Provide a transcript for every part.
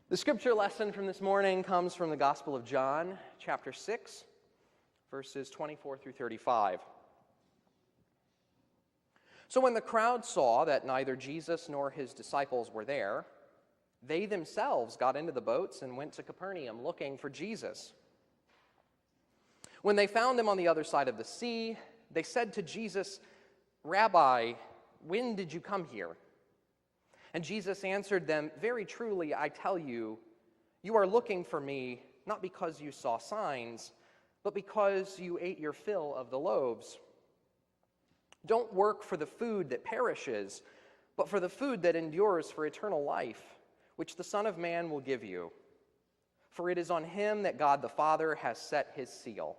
The scripture lesson from this morning comes from the Gospel of John, chapter 6, verses 24 through 35. So when the crowd saw that neither Jesus nor his disciples were there, they themselves got into the boats and went to Capernaum looking for Jesus. When they found him on the other side of the sea, they said to Jesus, "Rabbi, when did you come here?" And Jesus answered them, "Very truly, I tell you, you are looking for me, not because you saw signs, but because you ate your fill of the loaves. Don't work for the food that perishes, but for the food that endures for eternal life, which the Son of Man will give you. For it is on him that God the Father has set his seal."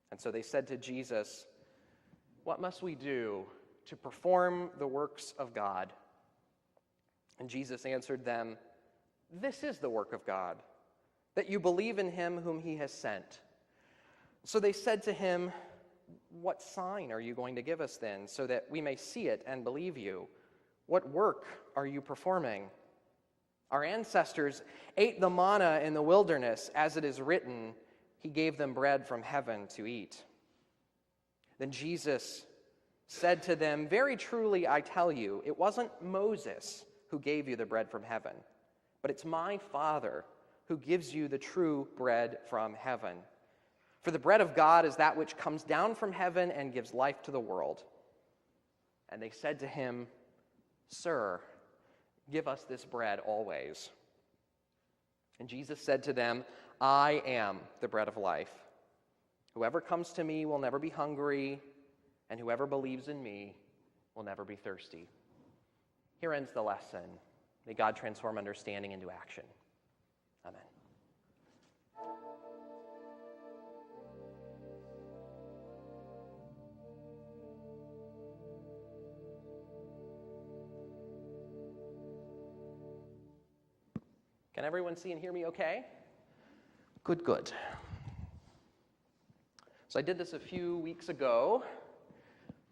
And so they said to Jesus, "What must we do to perform the works of God?" And Jesus answered them, "This is the work of God, that you believe in him whom he has sent." So they said to him, "What sign are you going to give us then, so that we may see it and believe you? What work are you performing? Our ancestors ate the manna in the wilderness, as it is written, he gave them bread from heaven to eat." Then Jesus said to them, "Very truly I tell you, it wasn't Moses who gave you the bread from heaven, but it's my Father who gives you the true bread from heaven. For the bread of God is that which comes down from heaven and gives life to the world." And they said to him, "Sir, give us this bread always." And Jesus said to them, "I am the bread of life. Whoever comes to me will never be hungry, and whoever believes in me will never be thirsty." Here ends the lesson. May God transform understanding into action. Amen. Can everyone see and hear me okay? Good, good. So I did this a few weeks ago,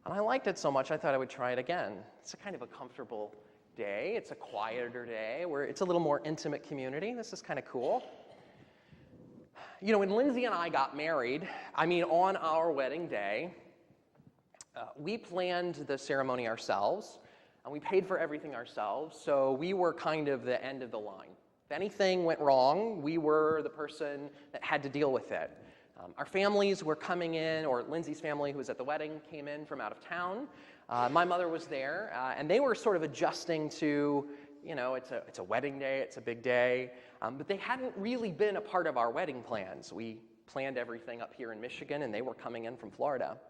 and I liked it so much I thought I would try it again. It's a kind of a comfortable day. It's a quieter day where it's a little more intimate community. This is kind of cool. You know, when Lindsay and I got married, on our wedding day, we planned the ceremony ourselves, and we paid for everything ourselves, so we were kind of the end of the line. If anything went wrong, we were the person that had to deal with it. Our families were coming in, or Lindsay's family, who was at the wedding, came in from out of town. My mother was there, and they were sort of adjusting to, it's a wedding day, it's a big day, but they hadn't really been a part of our wedding plans. We planned everything up here in Michigan, and they were coming in from Florida.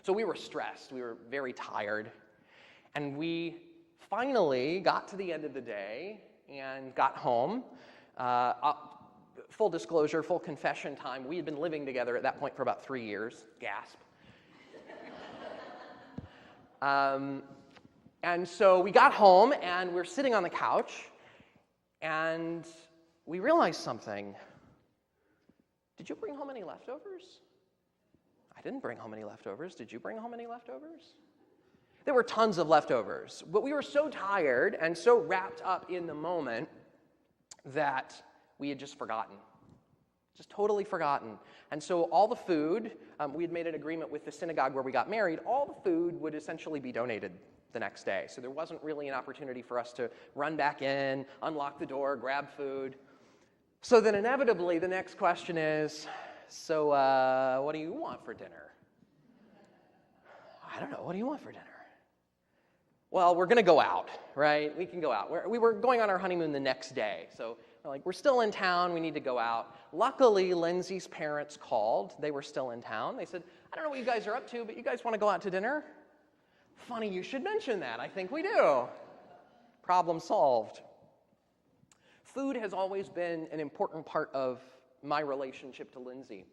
So we were stressed, we were very tired, and we finally got to the end of the day and got home. Full disclosure, full confession time, we had been living together at that point for about 3 years. Gasp. And so we got home, and we're sitting on the couch, and we realized something. Did you bring home any leftovers? I didn't bring home any leftovers. Did you bring home any leftovers? There were tons of leftovers, but we were so tired and so wrapped up in the moment that we had just forgotten. Just totally forgotten. And so all the food, we had made an agreement with the synagogue where we got married, all the food would essentially be donated the next day. So there wasn't really an opportunity for us to run back in, unlock the door, grab food. So then inevitably the next question is, so what do you want for dinner? I don't know, what do you want for dinner? Well, we're going to go out, right? We can go out. We were going on our honeymoon the next day, so we're still in town, we need to go out. Luckily, Lindsay's parents called. They were still in town. They said, "I don't know what you guys are up to, but you guys want to go out to dinner?" Funny you should mention that. I think we do. Problem solved. Food has always been an important part of my relationship to Lindsay.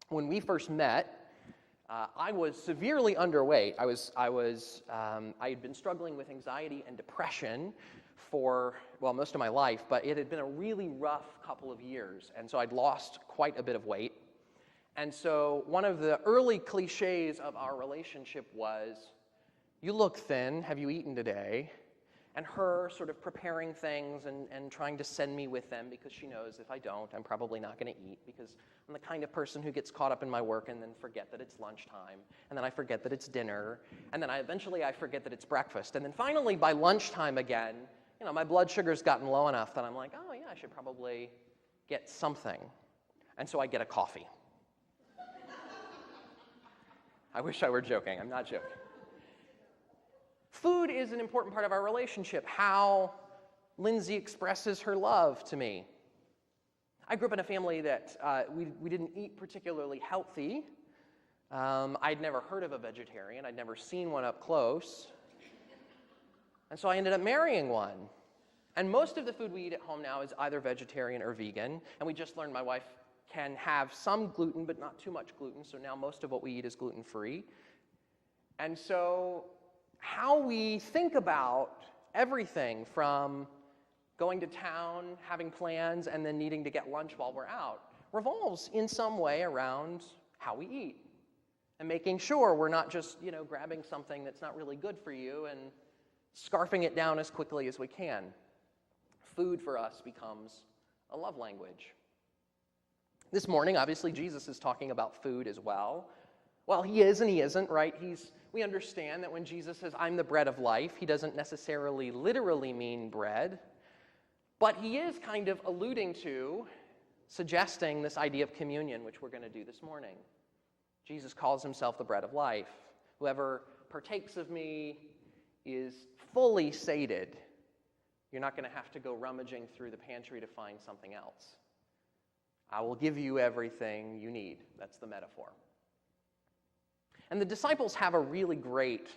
When we first met, I was severely underweight. I had been struggling with anxiety and depression for, most of my life, but it had been a really rough couple of years, and so I'd lost quite a bit of weight. And so one of the early cliches of our relationship was, "You look thin, have you eaten today?" and her sort of preparing things and trying to send me with them because she knows if I don't, I'm probably not going to eat because I'm the kind of person who gets caught up in my work and then forget that it's lunchtime, and then I forget that it's dinner, and then eventually I forget that it's breakfast, and then finally by lunchtime again, my blood sugar's gotten low enough that I'm like, oh yeah, I should probably get something. And so I get a coffee. I wish I were joking. I'm not joking. Food is an important part of our relationship, how Lindsay expresses her love to me. I grew up in a family that we didn't eat particularly healthy. I'd never heard of a vegetarian. I'd never seen one up close. And so I ended up marrying one. And most of the food we eat at home now is either vegetarian or vegan. And we just learned my wife can have some gluten, but not too much gluten. So now most of what we eat is gluten-free. And so how we think about everything from going to town, having plans, and then needing to get lunch while we're out revolves in some way around how we eat and making sure we're not just, grabbing something that's not really good for you and scarfing it down as quickly as we can. Food for us becomes a love language. This morning, obviously, Jesus is talking about food as well. Well, he is and he isn't, right? We understand that when Jesus says, I'm the bread of life, he doesn't necessarily literally mean bread, but he is kind of alluding to, suggesting this idea of communion, which we're going to do this morning. Jesus calls himself the bread of life. Whoever partakes of me is fully sated. You're not going to have to go rummaging through the pantry to find something else. I will give you everything you need. That's the metaphor. And the disciples have a really great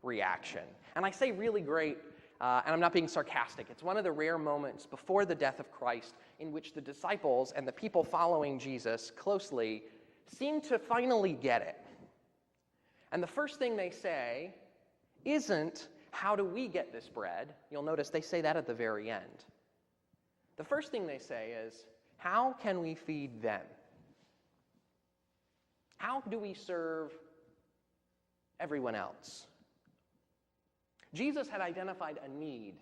reaction. And I say really great, and I'm not being sarcastic. It's one of the rare moments before the death of Christ in which the disciples and the people following Jesus closely seem to finally get it. And the first thing they say isn't, how do we get this bread? You'll notice they say that at the very end. The first thing they say is, how can we feed them? How do we serve everyone else? Jesus had identified a need.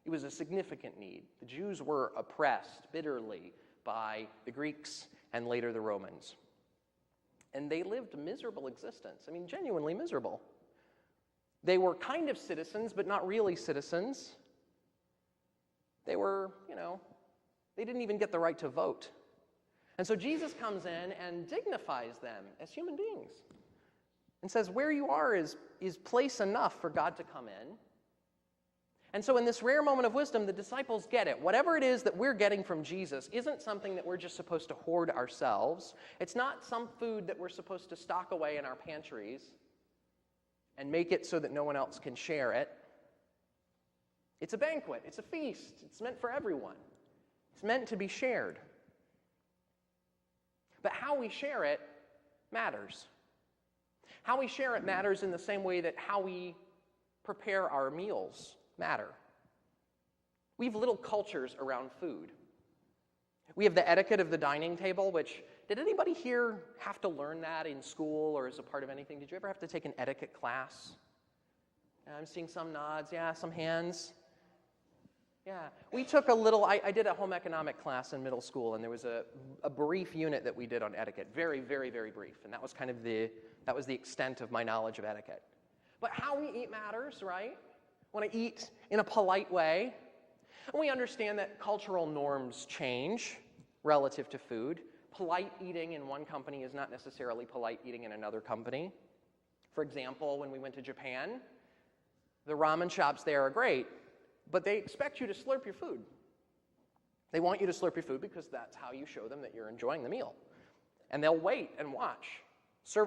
It was a significant need. The Jews were oppressed bitterly by the Greeks and later the Romans. And they lived a miserable existence. Genuinely miserable. They were kind of citizens, but not really citizens. They were, they didn't even get the right to vote. And so Jesus comes in and dignifies them as human beings and says, where you are is place enough for God to come in. And so in this rare moment of wisdom, the disciples get it. Whatever it is that we're getting from Jesus isn't something that we're just supposed to hoard ourselves. It's not some food that we're supposed to stock away in our pantries and make it so that no one else can share it. It's a banquet. It's a feast. It's meant for everyone. It's meant to be shared. But how we share it matters. How we share it matters in the same way that how we prepare our meals matter. We have little cultures around food. We have the etiquette of the dining table, which, did anybody here have to learn that in school or as a part of anything? Did you ever have to take an etiquette class? I'm seeing some nods, yeah, some hands. Yeah, we took I did a home economic class in middle school, and there was a brief unit that we did on etiquette, very, very, very brief, and that was kind of the extent of my knowledge of etiquette. But how we eat matters, right? We want to eat in a polite way, and we understand that cultural norms change relative to food. Polite eating in one company is not necessarily polite eating in another company. For example, when we went to Japan, the ramen shops there are great, but they expect you to slurp your food. They want you to slurp your food because that's how you show them that you're enjoying the meal. And they'll wait and watch.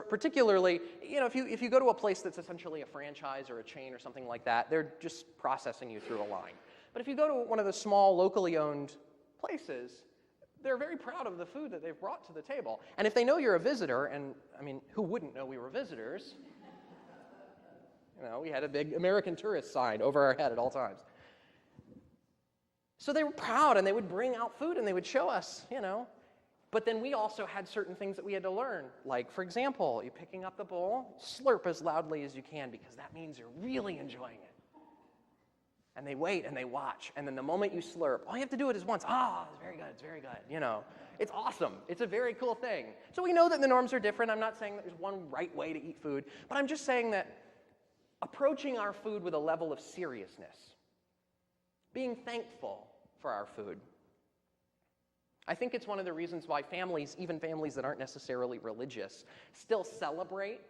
Particularly, if you go to a place that's essentially a franchise or a chain or something like that, they're just processing you through a line. But if you go to one of the small, locally owned places, they're very proud of the food that they've brought to the table. And if they know you're a visitor, and who wouldn't know we were visitors? We had a big American tourist sign over our head at all times. So they were proud, and they would bring out food, and they would show us, But then we also had certain things that we had to learn. Like, for example, you're picking up the bowl, slurp as loudly as you can, because that means you're really enjoying it. And they wait and they watch. And then the moment you slurp, all you have to do it is once. Ah, it's very good, it's very good. It's awesome. It's a very cool thing. So we know that the norms are different. I'm not saying that there's one right way to eat food, but I'm just saying that approaching our food with a level of seriousness, being thankful for our food. I think it's one of the reasons why families, even families that aren't necessarily religious, still celebrate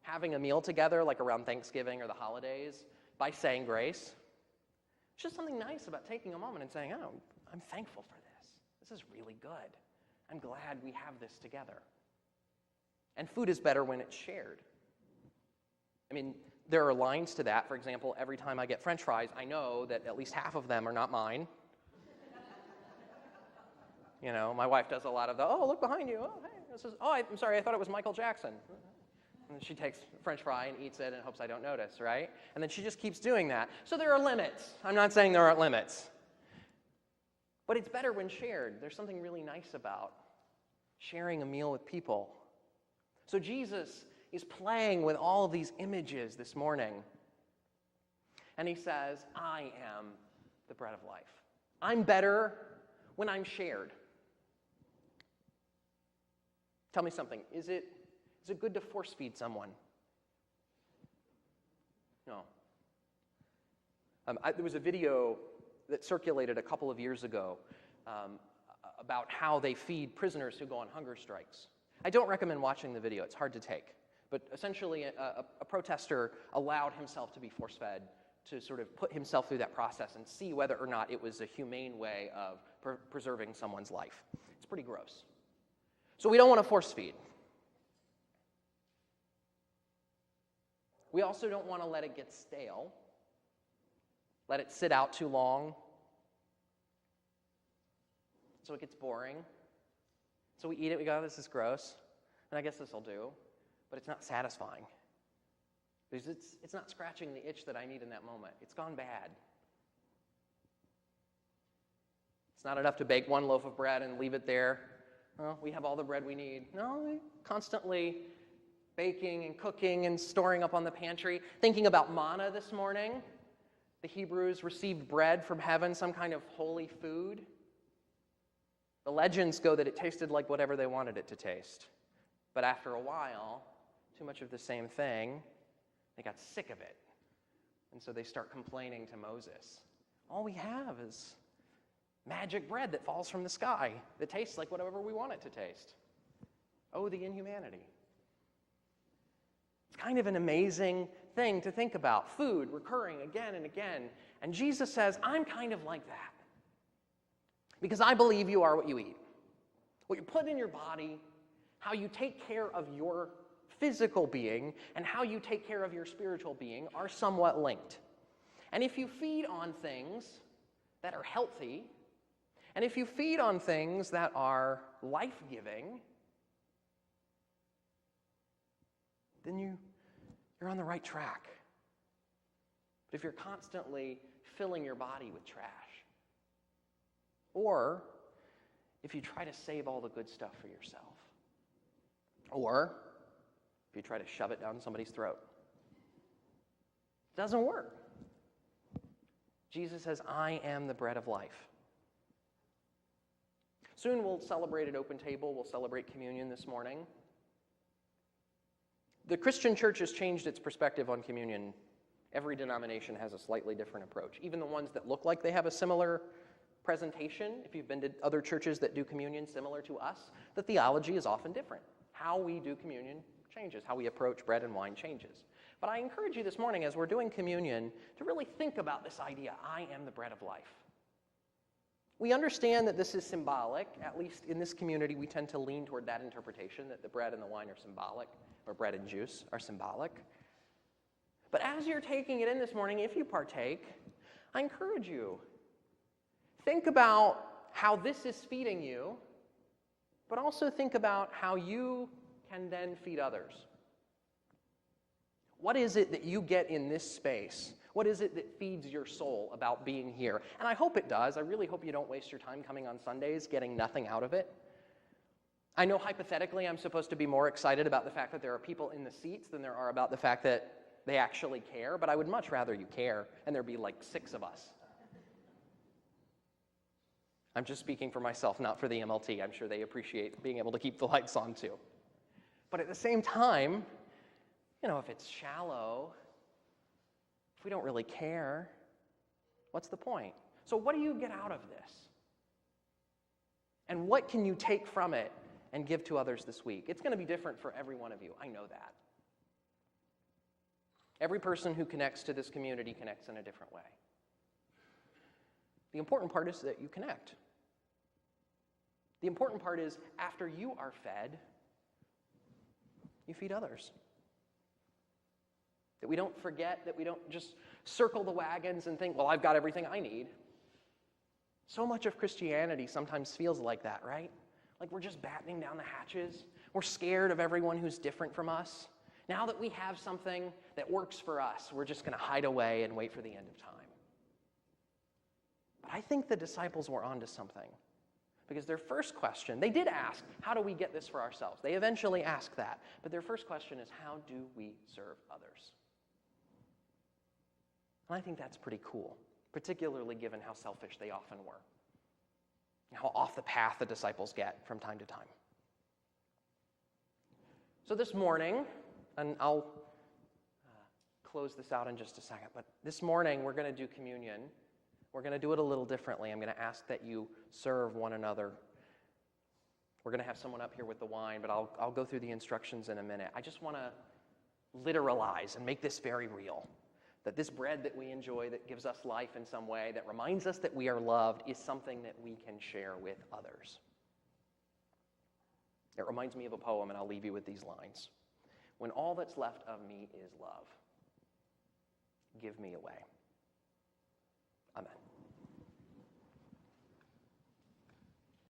having a meal together, like around Thanksgiving or the holidays, by saying grace. It's just something nice about taking a moment and saying, oh, I'm thankful for this. This is really good. I'm glad we have this together. And food is better when it's shared. I mean, there are lines to that. For example, every time I get French fries, I know that at least half of them are not mine. My wife does a lot of oh, look behind you. Oh, hey, I'm sorry, I thought it was Michael Jackson. And she takes a French fry and eats it and hopes I don't notice, right? And then she just keeps doing that. So there are limits. I'm not saying there aren't limits. But it's better when shared. There's something really nice about sharing a meal with people. So Jesus is playing with all of these images this morning. And he says, I am the bread of life. I'm better when I'm shared. Tell me something. Is it good to force feed someone? No. There was a video that circulated a couple of years ago about how they feed prisoners who go on hunger strikes. I don't recommend watching the video. It's hard to take. But essentially, a protester allowed himself to be force-fed to sort of put himself through that process and see whether or not it was a humane way of preserving someone's life. It's pretty gross. So we don't want to force feed. We also don't want to let it get stale, let it sit out too long, so it gets boring. So we eat it, we go, this is gross, and I guess this will do, but it's not satisfying. Because it's not scratching the itch that I need in that moment. It's gone bad. It's not enough to bake one loaf of bread and leave it there. Well, we have all the bread we need. No, we constantly baking and cooking and storing up on the pantry. Thinking about manna this morning. The Hebrews received bread from heaven, some kind of holy food. The legends go that it tasted like whatever they wanted it to taste. But after a while, too much of the same thing, they got sick of it. And so they start complaining to Moses. All we have is magic bread that falls from the sky that tastes like whatever we want it to taste. Oh, the inhumanity. It's kind of an amazing thing to think about. Food recurring again and again. And Jesus says, I'm kind of like that. Because I believe you are what you eat. What you put in your body, how you take care of your physical being, and how you take care of your spiritual being are somewhat linked. And if you feed on things that are healthy, and if you feed on things that are life-giving, then you're on the right track. But if you're constantly filling your body with trash, or if you try to save all the good stuff for yourself, or if you try to shove it down somebody's throat, it doesn't work. Jesus says, I am the bread of life. Soon we'll celebrate at Open Table. We'll celebrate communion this morning. The Christian church has changed its perspective on communion. Every denomination has a slightly different approach. Even the ones that look like they have a similar presentation, if you've been to other churches that do communion similar to us, the theology is often different. How we do communion changes. How we approach bread and wine changes. But I encourage you this morning, as we're doing communion, to really think about this idea, I am the bread of life. We understand that this is symbolic. At least in this community, we tend to lean toward that interpretation, that the bread and the wine are symbolic, or bread and juice are symbolic. But as you're taking it in this morning, if you partake, I encourage you, think about how this is feeding you, but also think about how you can then feed others. What is it that you get in this space? What is it that feeds your soul about being here? And I hope it does. I really hope you don't waste your time coming on Sundays getting nothing out of it. I know hypothetically I'm supposed to be more excited about the fact that there are people in the seats than there are about the fact that they actually care, but I would much rather you care and there be like 6 of us. I'm just speaking for myself, not for the MLT. I'm sure they appreciate being able to keep the lights on too. But at the same time, if it's shallow, if we don't really care, what's the point? So what do you get out of this? And what can you take from it and give to others this week? It's going to be different for every one of you. I know that. Every person who connects to this community connects in a different way. The important part is that you connect. The important part is after you are fed, you feed others. That we don't forget, that we don't just circle the wagons and think, well, I've got everything I need. So much of Christianity sometimes feels like that, right? Like we're just battening down the hatches. We're scared of everyone who's different from us. Now that we have something that works for us, we're just going to hide away and wait for the end of time. But I think the disciples were onto something. Because their first question, they did ask, how do we get this for ourselves? They eventually asked that. But their first question is, how do we serve others? And I think that's pretty cool, particularly given how selfish they often were. And how off the path the disciples get from time to time. So this morning, and I'll close this out in just a second, but this morning we're going to do communion. We're going to do it a little differently. I'm going to ask that you serve one another. We're going to have someone up here with the wine, but I'll go through the instructions in a minute. I just want to literalize and make this very real. That this bread that we enjoy that gives us life in some way, that reminds us that we are loved, is something that we can share with others. It reminds me of a poem, and I'll leave you with these lines. When all that's left of me is love, give me away. Amen.